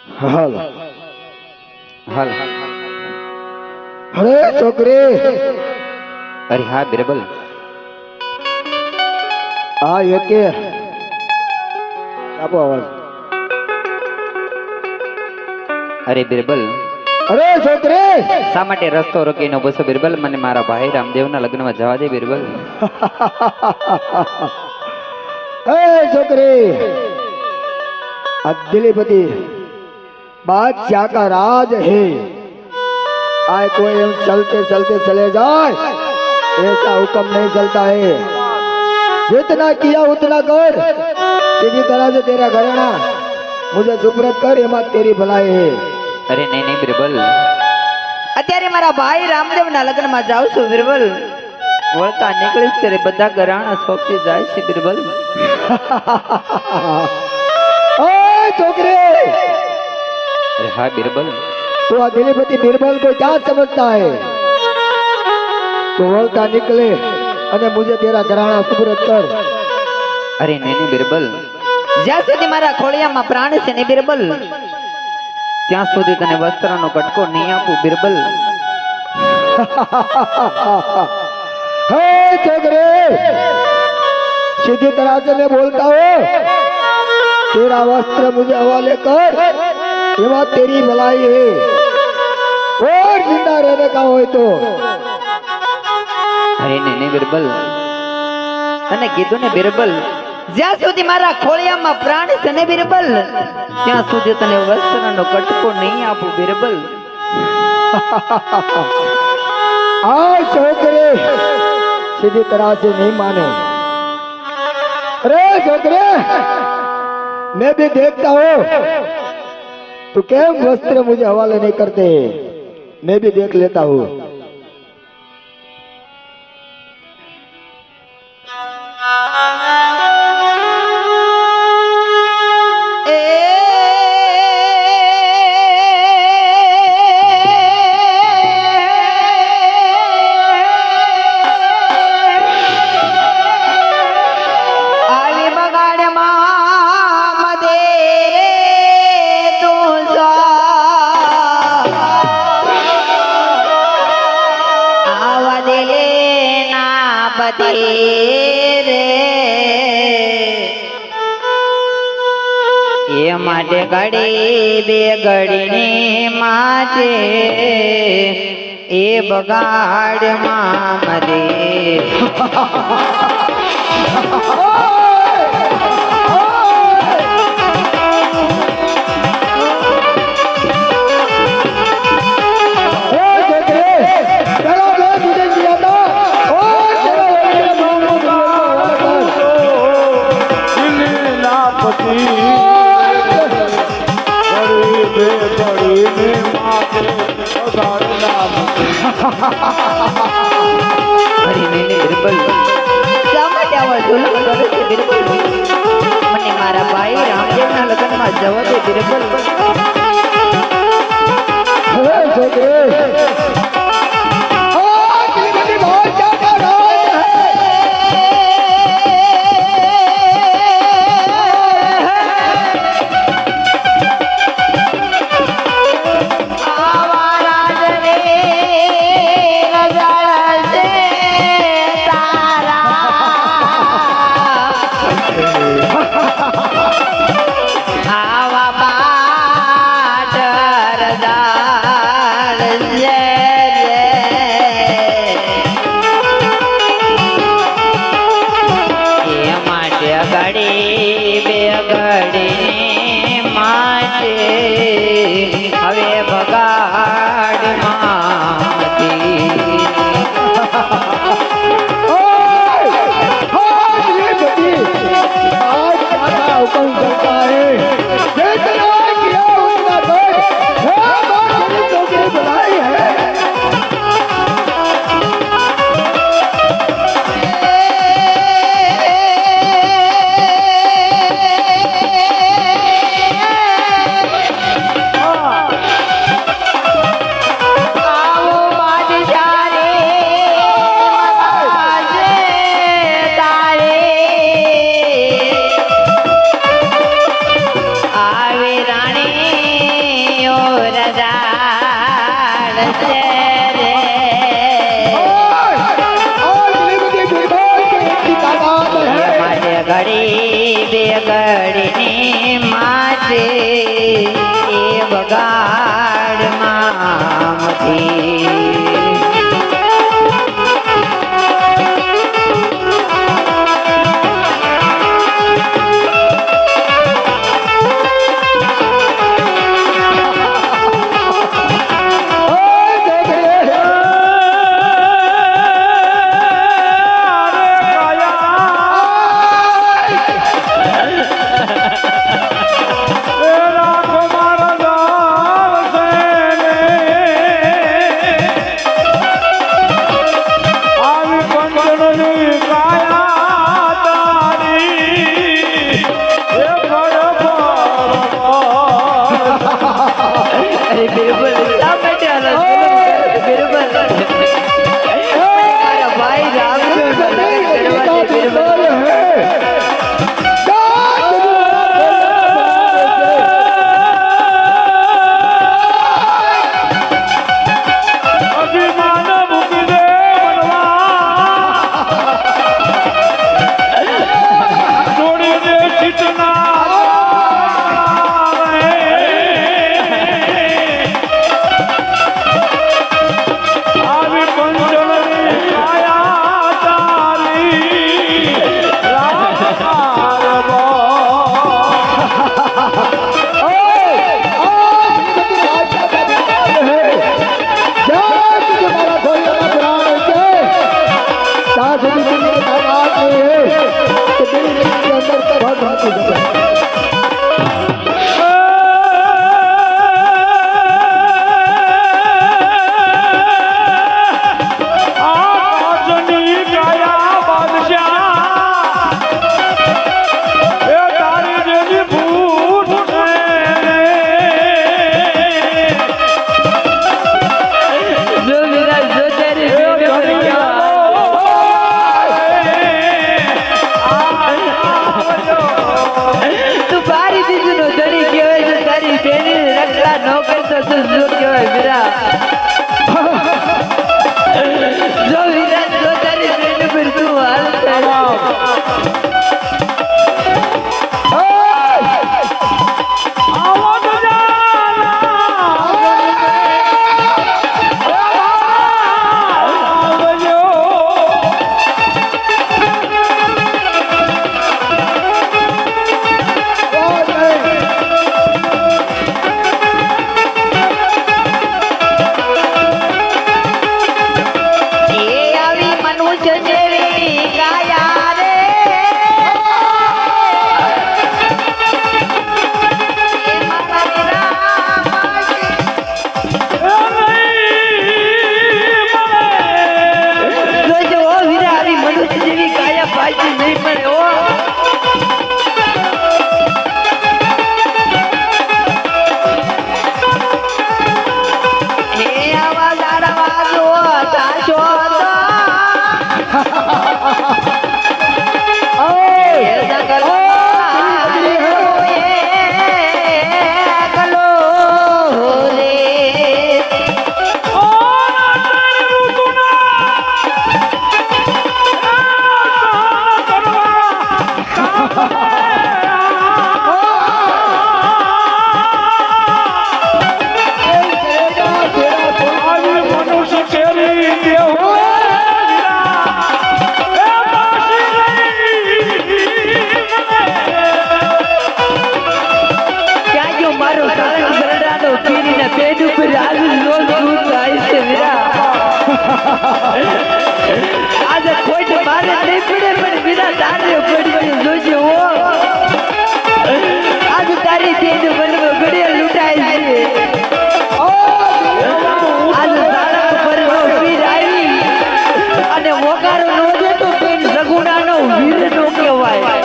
હાલ હાલ. અરે છોકરી, અરે હા બિરબલ. આ એકે આપો અવાજ. અરે બિરબલ, અરે છોકરી, શા માટે રસ્તો રોકીને બસો બિરબલ? મને મારા ભાઈ રામદેવના લગ્નમાં જવા દે બિરબલ. એ છોકરી, આ દિલીપતિ बादशाह का राज है। आए कोई हम चलते चलते चले जाए, ऐसा हुक्म नहीं चलता है। जितना किया उतना कर, सीधी तरह से तेरा घराना मुझे सुपुर्द कर, एमा तेरी भलाई है। અરે નહીં નહીં બિરબલ, અત્યારે મારા ભાઈ રામદેવના લગ્નમાં જાઉં છું બિરબલ. વળતા નીકળીશ ત્યારે બધા ઘરાણા સોંપી જાય છે બિરબલ. ओए छोकरे, અરે હા બિરબલ, तू आ दिलीपति बिरबल को क्या समझता है? तू बोलता निकले अने मुझे तेरा घराना सुपुर्द कर। અરે નહીં નહીં બિરબલ, જ્યાં સુધી મારા ખોળિયામાં પ્રાણ છે ને બિરબલ, ત્યાં સુધી તને વસ્ત્રનો કટકો નહીં આપું બિરબલ. हे छोकरे, सीधी तरह से मैं बोलता हूँ, तेरा वस्त्र मुझे हवाले कर, एवा तेरी भलाई है। और जिंदा रहने का हो तो અરે નહીં નહીં બિરબલ, તને કીધું ને બિરબલ, જ્યાં સુધી મારા ખોળિયામાં પ્રાણ છે ને બિરબલ, ત્યાં સુધી તને વસ્ત્રનો કટકો નહીં આપું બિરબલ. आज छोकरे सीधी तरह से नहीं माने। अरे छोकरे, मैं भी देखता हूँ तू क्यों वस्त्र मुझे हवाले नहीं करते, मैं भी देख लेता हूँ। આવી બગાડમાં મદે રે તું જા, આવા દિલે ના બદે રે, એ માટે ઘડી બે ઘડીની માટે એ બગાડમાં મદે. અરે નહીં નહીં બિરબલ, શા માટે આવા જુલમ કરે છે બિરબલ? મને મારા ભાઈ રામદેવના લગ્નમાં જવા દે બિરબલ. अरे छोकरे, आज दिलीपति बादशाह का राज है। આવા રાજ રે રજાળ છે તારા, આવા બાદ રજાળ છે રે. એ માટે ઘડી બે ઘડી માટે હવે બગાડમાંથી आज ज्यादा हुक्म चलता है, जितना किया उतना कर, है बात मेरी छोकरी बुलाई है। છે એ વગાડમાં મથી આજે ખોટ મારે નહીં પડે પણ વિના તારે પડી જોજો આજ તારી તેજ બનવો ઘડિયા લૂંટાય છે આજ સાડા પર વીર આવી અને મોકારો નો દે તો પેન સગુણાનો વીર નો કહેવાય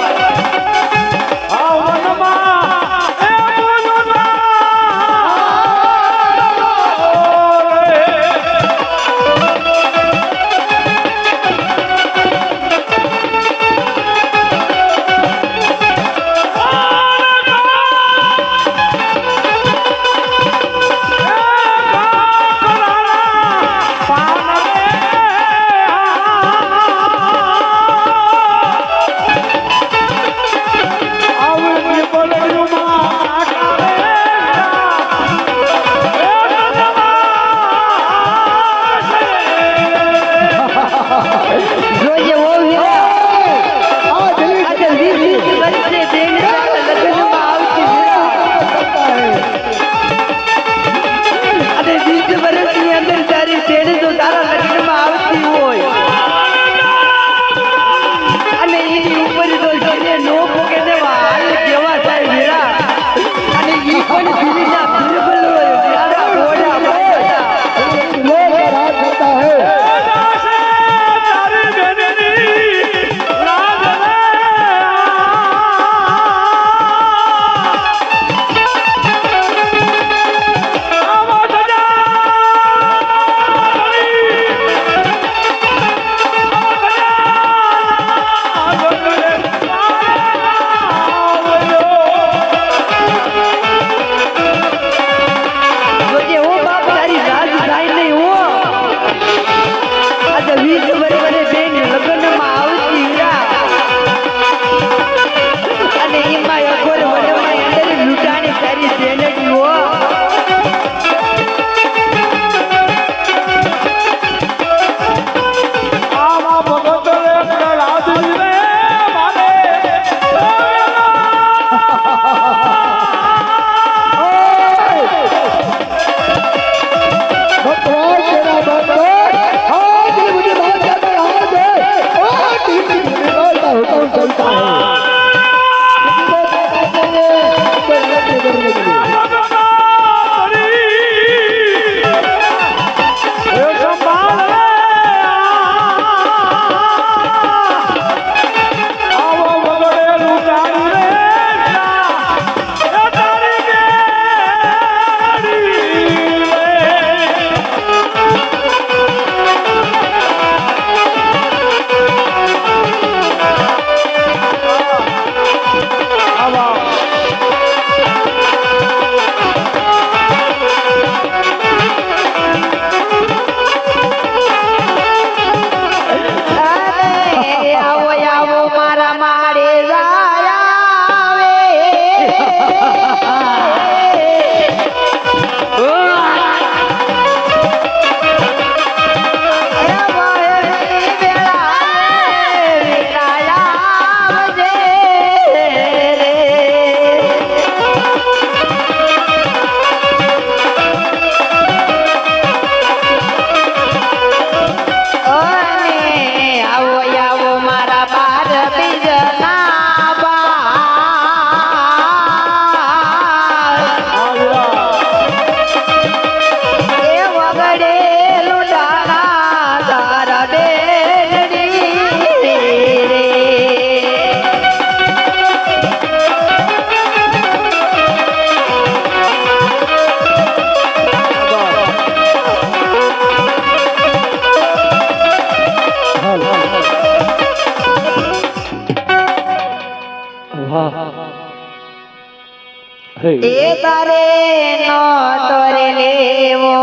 એ તારે નો તોરે લેવો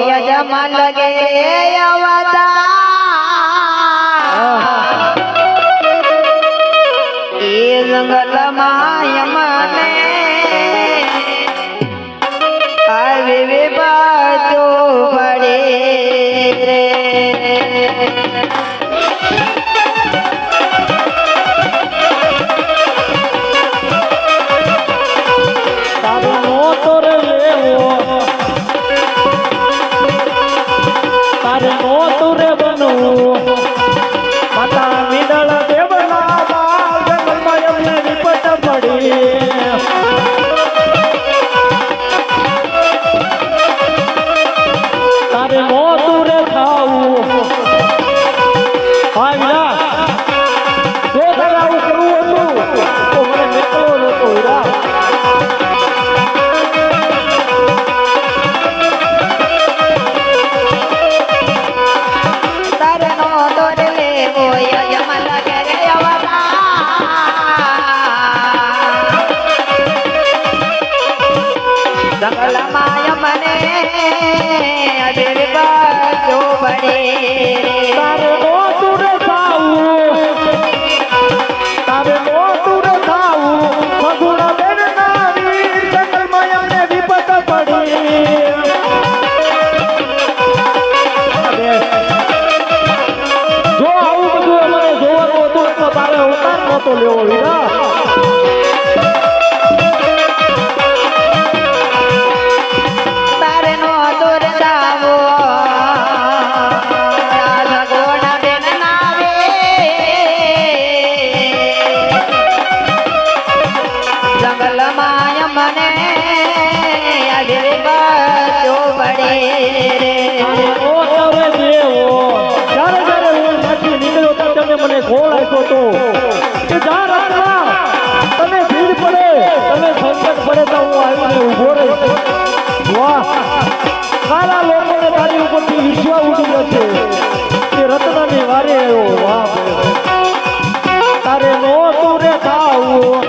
યજમાન લગે અવતાર એ જંગલમાં યમને આવે બાજો પડે રે મને ગોળ આપ્યો તો કે જા રત્ના તમે ભીડ પડે તમે સંકટ પડે તો હું આવીને ઊભો રહીશ. વાહ સારા લોકોને તારી ઉપરથી વિશ્વાસ ઉડી જશે કે રત્નાની વારે આવ્યો. વાહ તારે નો તુરે થાવું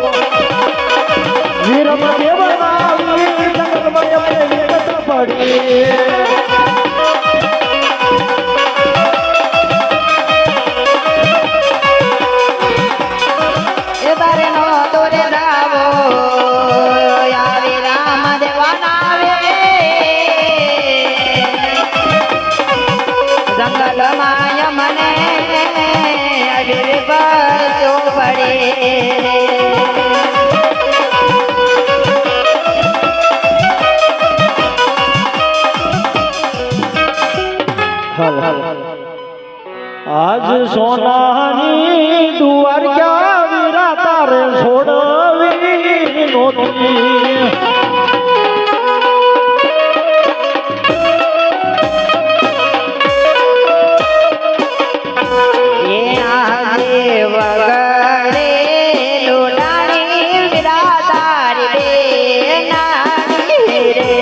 વીરમ દેવના વીર જગતમાં એમને વિકટ પડી આજ સોનાની દ્વારકા વીરા તારે છોડવી નોતી. એ આજે વગડે લોડાણી વીરા તારી નાની રે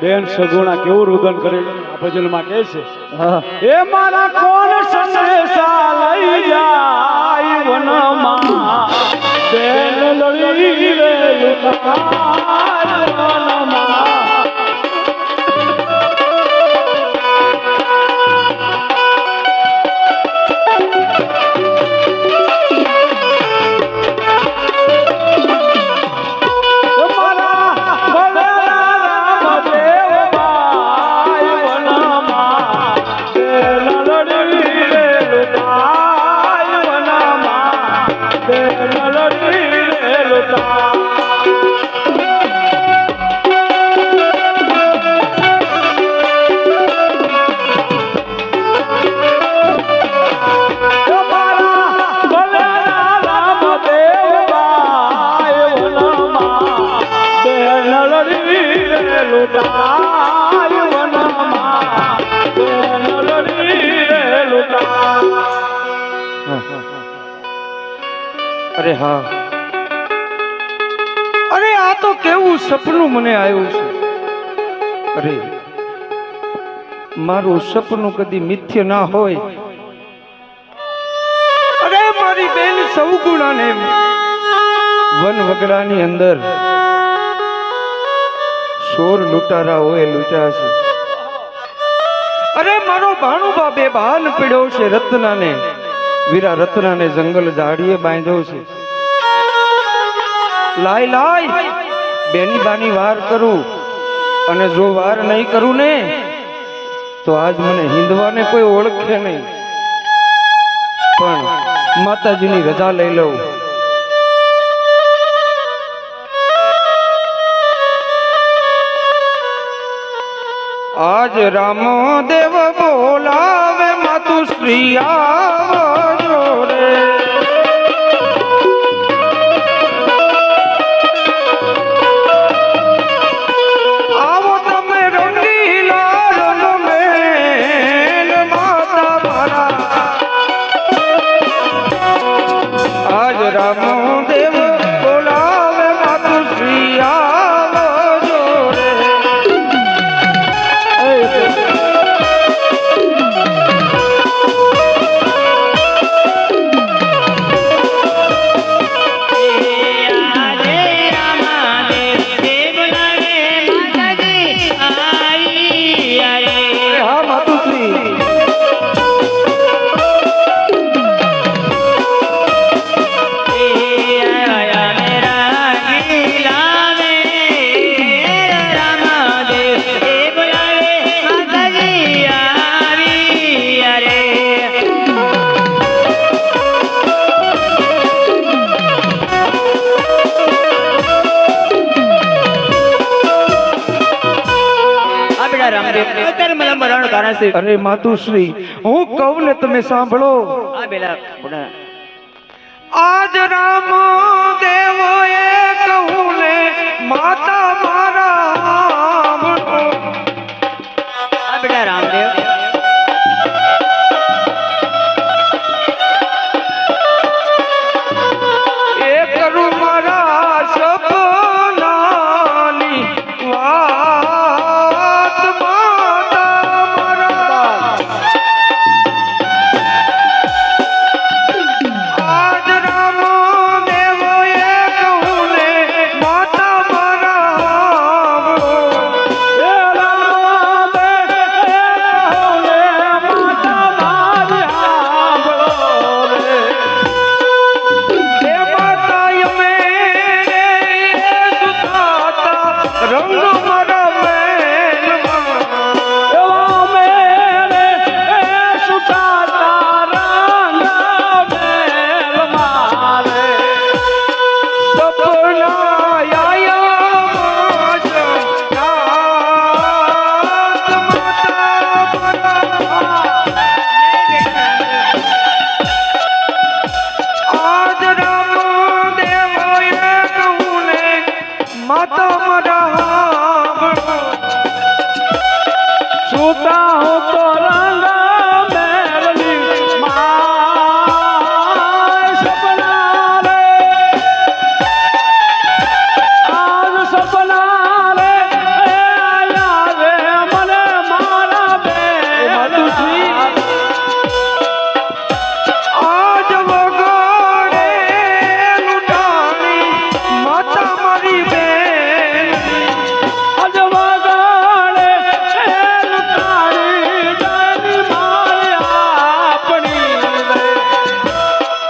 બેન સગુણા કેવું રુદન કરે આ ભજનમાં કહે છે એ મારા કોણ સંદેશા લઈ જાય વનમાં બેન લડી રે લુટાર વનમાં અરે હા, અરે આ તો કેવું સપનું મને આવ્યું છે. અરે મારું સપનું કદી મિથ્ય ના હોય. અરે મારી બેન સૌગુણાને વન વગડાની અંદર 16 લૂંટારાઓએ લૂંટ્યા છે. અરે મારો ભાણુબા બે બહાન પીડ્યો છે રત્નાને, વીરા રત્નાને જંગલ ઝાડીએ બાંધ્યો છે. લાય લાય બેની બાની વાર કરું, અને જો વાર નહીં કરું ને તો આજ મને હિંદવાને કોઈ ઓળખે નહીં. પણ માતાજીની રજા લઈ લઉં. આજ રામો દેવ બોલાવે માતુશ્રી આવજો રે. આવો તમે રંગીલા રંગ મેલ માતા મારા. આજ રામો દેવ બોલાવે માતુશ્રી આવજો રે. અરે માતુશ્રી, હું કહું ને તમે સાંભળો. આજ રામ દેવો એ કહું ને માતા મારા બેટા રામદેવ. એ કરું મારા સપનાની વાત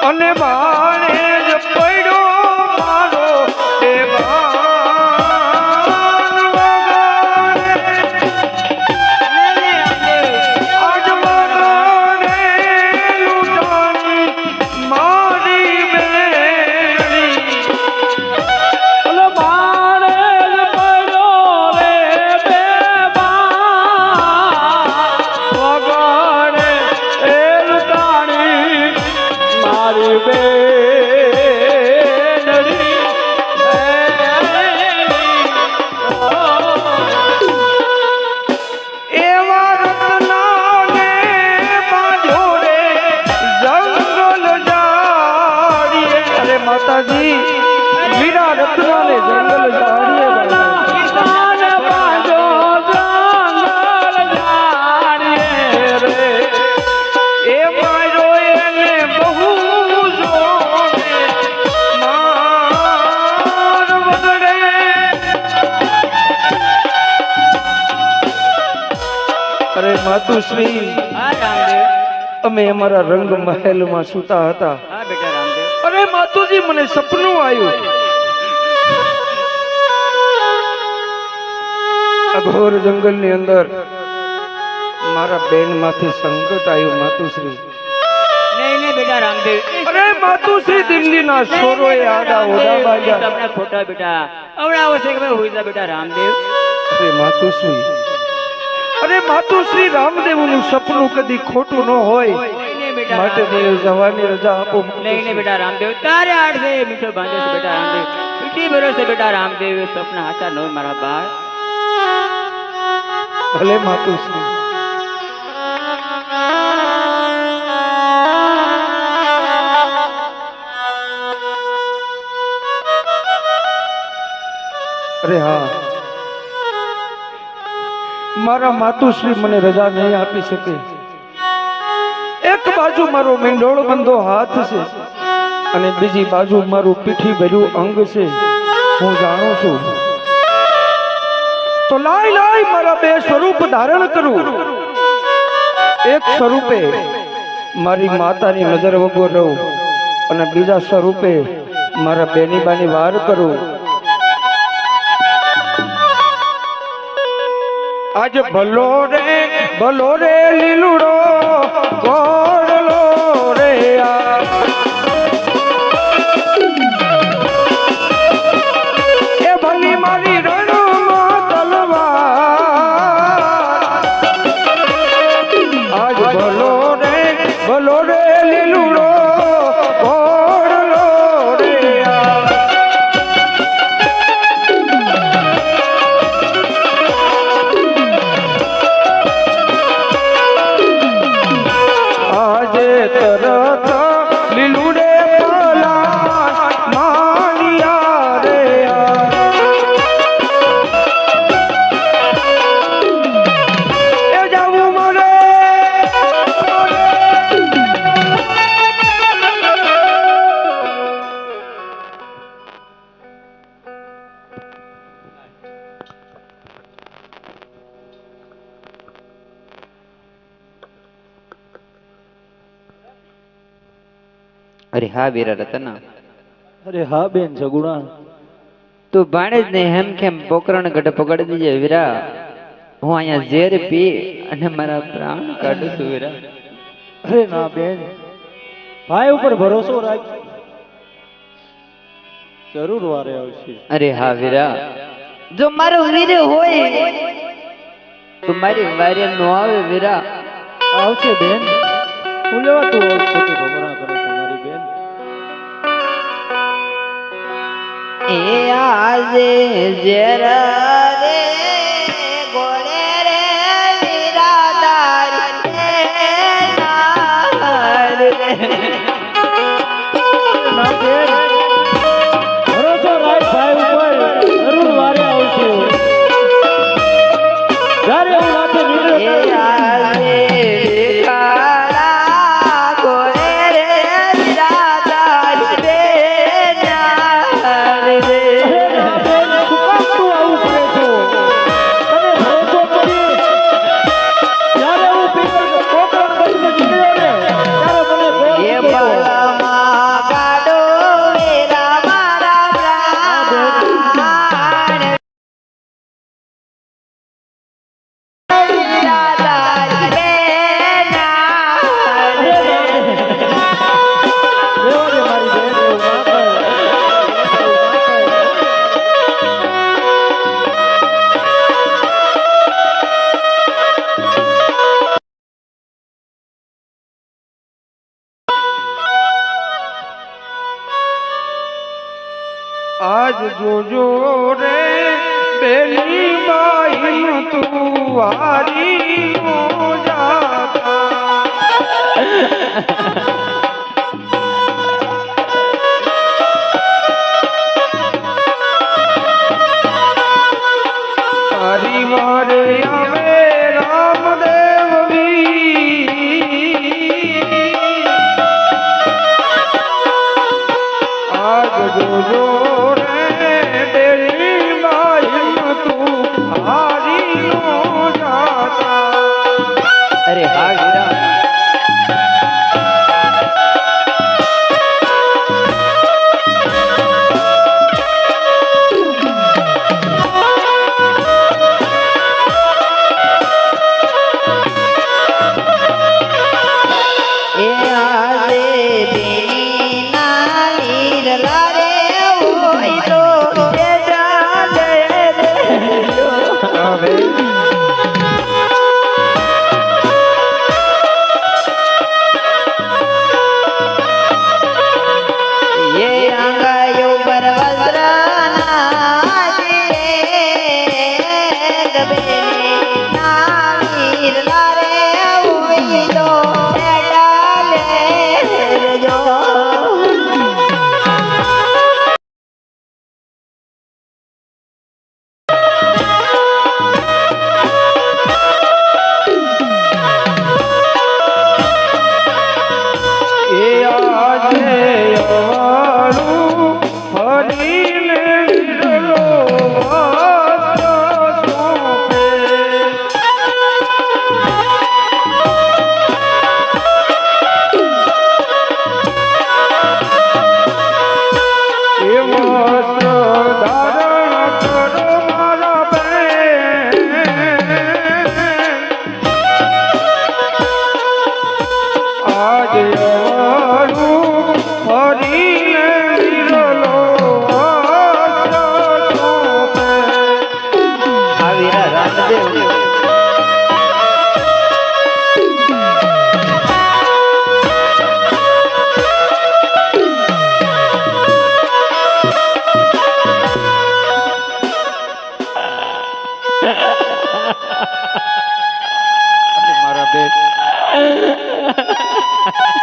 અને બાણે જ પડ્યો મારો દેવાન વગાડે. આજ વગાડે લૂંટાણી મારી બેડી. અલે બાણે જ પડ્યો રે બેબાન વગાડે એ લૂંટાણી મારી બેનડી. એવા રત્નાને બાંધ્યો રે જંગલ જાડીએ. અરે માતાજી વીરા રત્નાને જંગલ જાડીએ બાંધ્યો. કિસાન બાંધો જંગલ જાડીએ રે. એ માર્યો એને બહુ જોને માર વગડે. અરે માતુશ્રી હા રામદેવ. અમે અમારા રંગ મહેલમાં સૂતા હતા. હા બેટા રામદેવ. અરે માતુજી મને સપનું આવ્યું. અઘોર જંગલની અંદર મારા બેન માંથી સંકટ આવ્યું માતુશ્રી. નહીં નહીં બેટા રામદેવ. અરે માતુશ્રી દિલ્હીના છોરોએ આડા ઓડા બાંધ્યા. તમને ખોટા બેટા અવડાવો છે કે ભાઈ હોઈ જા બેટા રામદેવ. અરે માતુશ્રી, અરે માતુશ્રી રામદેવનું સપનું કદી ખોટું ન હોય નહીં બેટા માટે મને જવાની રજા આપો. નહીં નહીં બેટા રામદેવ તારે આડશે મીઠો બાંધે છે બેટા રામદેવ. મીઠી ભરોસે બેટા રામદેવ સપના હાચા ન હોય મારા બાળ. ભલે માતુશ્રી. અરે હા, મારા માતુશ્રી મને રજા નહીં આપી શકે. એક બાજુ મારો મેંડોળ બંધો હાથ છે અને બીજી બાજુ મારું પીઠી ભર્યું અંગ છે. હું જાણું છું તો લાય લાય મારા બે સ્વરૂપ ધારણ કરું. એક સ્વરૂપે મારી માતાની નજર વગર રહું અને બીજા સ્વરૂપે મારા બેની બાની વાર કરું. આજ ભલો રે લીલુડો ગોળલો રે આ. એ ભલી મારી રણમાં તલવાર. આજ ભલો રે લીલુડો ગોળલો રે આ. આજે તરત લીલુડે પલા માનિયા રે આ. એ જાવું મને અરે હા વીરા રતન, અરે હા બેન સગુણા. તું ભાણેજ ને હેમ ખેમ પોકરણ ગઢ પકડી દીજે વીરા. હું અહીંયા ઝેર પી અને મારા પ્રાણ કાઢું છું વીરા. અરે ના બેન, ભાઈ ઉપર ભરોસો રાખ, જરૂર વારે આવશે. અરે હા વીરા, જો મારો વીર હોય તો મારી વારે નો આવે વીરા. આવશે બેન. હું લેવા તું ખોટી ભમણા કરે છે મારી બેન. એ આજે જરા રે ગોળે રે વિરાદાર રે નાર રે. ના બેન, ભરોસો રાખ ભાઈ ઉપર, જરૂર વારે આવશે. જ્યારે હું રાતે એ નીકળ્યો આજે વિકારા ગોળે રે વિરાદાર રે નાર રે. એ બળમાં આજ જોજો રે બેની બાઈ તું વારી નો જાતા તારી વારે આવે રામદેવ આજ જોજો રે ડેરી બાઈ તું હારી નો જાતા અરે હા વીરા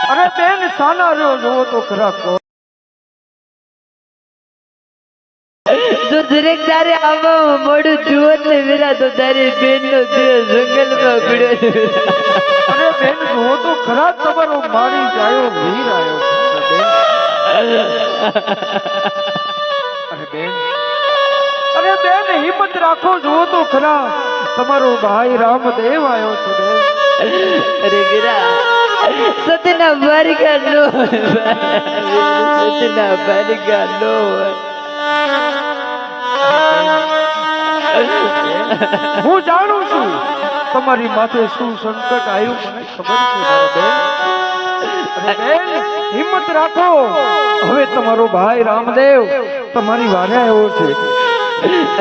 અરે બેન સાના રહ્યો જોવો તો ખરા કો જો દરેક તારે આવા મોડું જુઓ ને વીરા તો તારી બેન નો દેહ જંગલમાં પડ્યો અરે બેન જોવો તો ખરા તમારો મારી જાયો વીર આયો અરે બેન હિંમત રાખો જોવો તો ખરા તમારો ભાઈ રામદેવ આયો છે બેન અરે વીરા સતના બારિકા નો સતના બારિકા નો હું જાણું છું તમારી માથે શું સંકટ આવ્યું મને ખબર છે મારા બેન અરે બેન હિંમત રાખો હવે તમારો ભાઈ રામદેવ તમારી વારે આવ્યો છે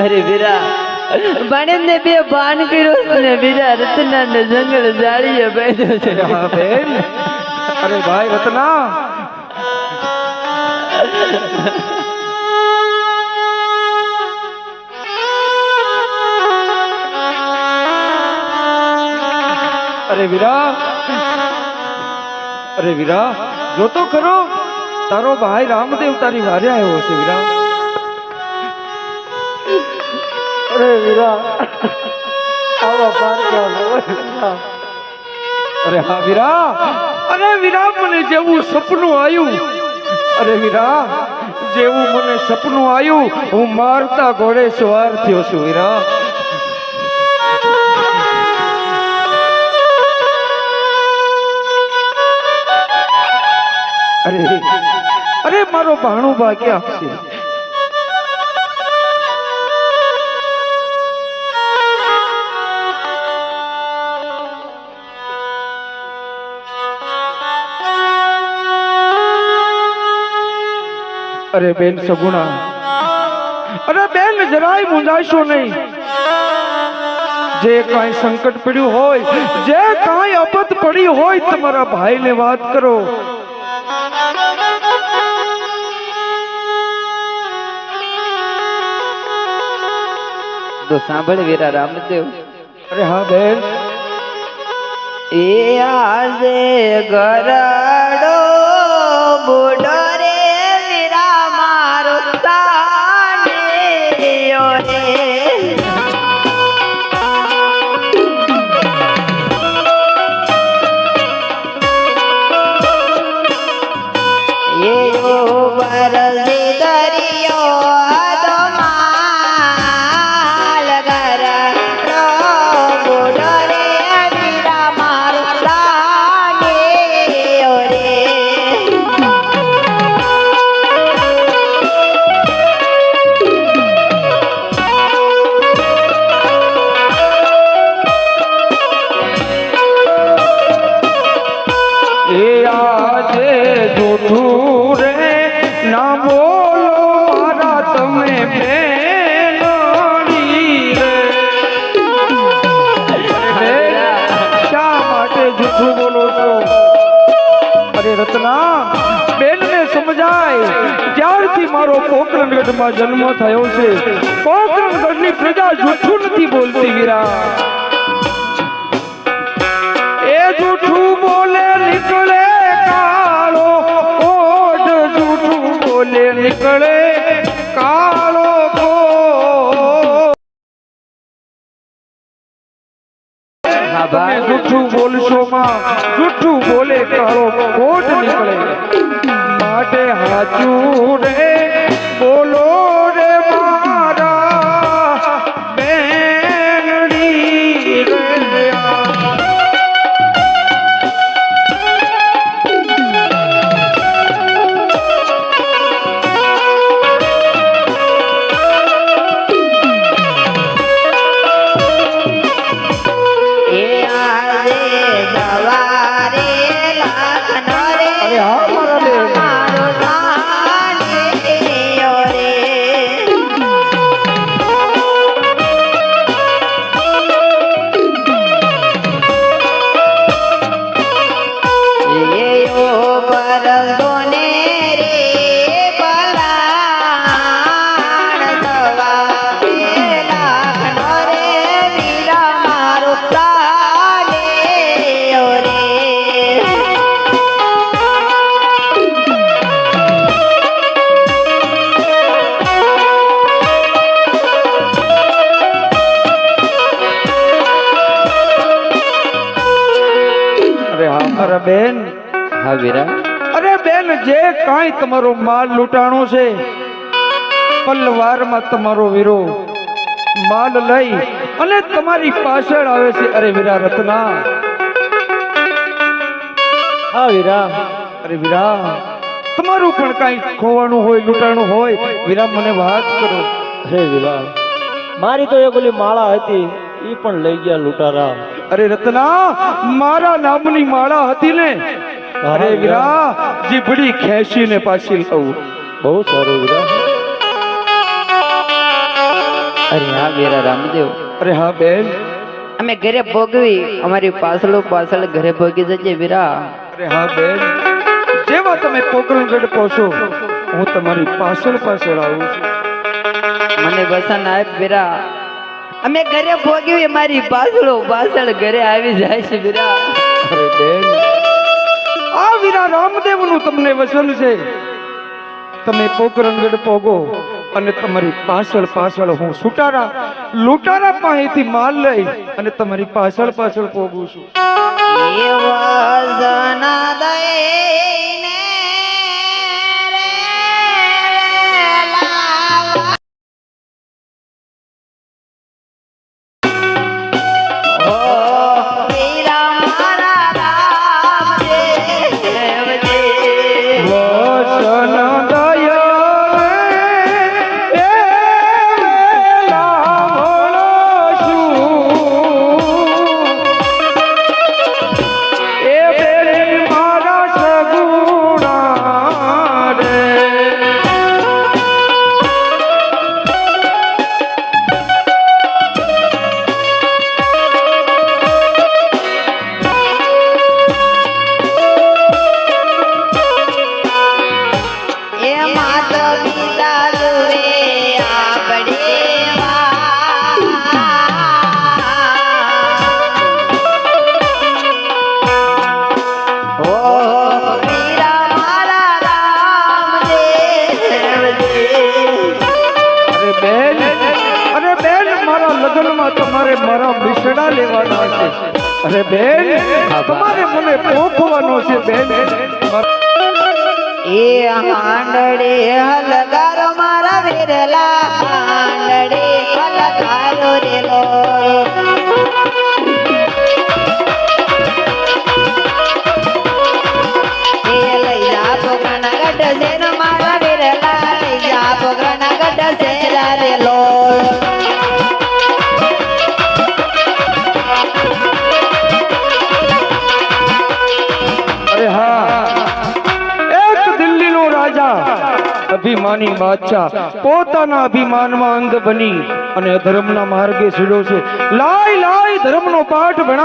અરે વીરા બાણે ને બે બાન કર્યો છે ને વીરા રત્ના ને જંગલ જાળીએ બેઠો છે હા બેન અરે ભાઈ રત્ના અરે વીરા જો તો ખરો તારો ભાઈ રામદેવ તારી વારે આવ્યો છે વીરા અરે વીરા આવા પારકા અરે હા વીરા અરે વીરા મને જેવું સપનું આવ્યું અરે વીરા જેવું મને સપનું આવ્યું હું મારતા ઘોડે સવાર થયો છું વીરા અરે મારો ભાણુબા ક્યાં છે અરે બેન સગુણા અરે બેન જરાય મુંજાશો નહીં જે કાંઈ સંકટ પડ્યું હોય જે કાંઈ આફત પડી હોય તમારા ભાઈને વાત કરો તો સાંભળ વીરા રામદેવ. અરે હા બેન. એ આજે ગરડો બુડો રે વીરા મારો તાનેયો રે. એયો બરસી દરિયો તો માલ ગરડો બુડો રે વીરા મારો તાનેયો રે. એ આજે જૂઠું રે ના બોલો મારા તમે બેનડી રે. બેન, શા માટે જૂઠું બોલો છો? અરે રત્ના, બેનને સમજાય ત્યારથી મારો પોકરણગઢમાં જન્મ થયો છે. પોકરણગઢની પ્રજા જૂઠું નથી બોલતી વીરા. એ જૂઠું બોલે નીકળે કાળો કોટ, જૂઠું બોલે નીકળે કાળો કોટ. હા તમે ભાઈ. જૂઠું બોલશો માં જૂઠું બોલે કાળો કોટ નીકળે. માટે હાચું રે બોલો રે મારા બેનડી રે. એ આજે સવારે લાખનો રે અરે હા મારા બેન. મારો તાનેયો રે. એયો બરસોને રે બલાણ સવારે લાખનો રે વીરા મારો તાનેયો રે. અરે હા મારા બેન. હા વીરા. અરે બેન, જે કાંઈ તમારો માલ લૂંટાણો છે, પલવારમાં તમારો વીરો માલ લઈ અને તમારી પાછળ આવે છે. અરે વીરા રત્ના. હા વીરા. અરે વીરા, તમારું પણ કાંઈ ખોવાનું હોય લૂંટાણું હોય વીરા મને વાત કરો. અરે વીરા, મારી તો એક ઓલી માળા હતી ઈ પણ લઈ ગયા લૂંટારા. અરે રત્ના, મારા નામની માળા હતી ને. અરે વીરા, જીભડી ખેંચીને પાછી લઉં. બહુ સારું વીરા. અરે હા વીરા રામદેવ. અરે હા બેન. અમે ઘરે ભોગવી અમારી પાછળ પાછળ ઘરે ભોગી જજે વીરા. અરે હા બેન, જેવા તમે પોકરણગઢ પહોંચો હું તમારી પાછળ પાછળ આવું છું. મને વસન આપ વીરા. અમે ઘરે ભોગવી મારી પાછળ પાછળ ઘરે આવી જાય છે વીરા. અરે બેન, આ વીરા રામદેવનું તમને વચન છે. તમે પોકરણગઢ પોગો અને તમારી પાછળ પાછળ હું સુટારા લૂંટારા પાસેથી માલ લઈ અને તમારી પાછળ પાછળ પોગું છું. એ વસના દઈને રે લાવા. ઓ વીરા મારા રામદેવજી. વચન દયા એ લાવણો છું. એ બેન મારા સગું મિશ્રણા લેવાના છે. અરે બેન, તમારે મને પોખવાનો છે બેન. એ હાંડડી હલગારો મારા વિરલા હાંડડી હલગારો રેલો એ લઈ જા પોકરાના ગઢ સેન મારા વિરલા લઈ જા પોકરાના ગઢ સેરા રેલો અરે હા, એક દિલ્હીનો રાજા અભિમાની બાદશાહ પોતાના અભિમાનમાં અંધ બની અને અધર્મના માર્ગે છેડ્યો છે. લાય ધર્મનો પાઠ ભણા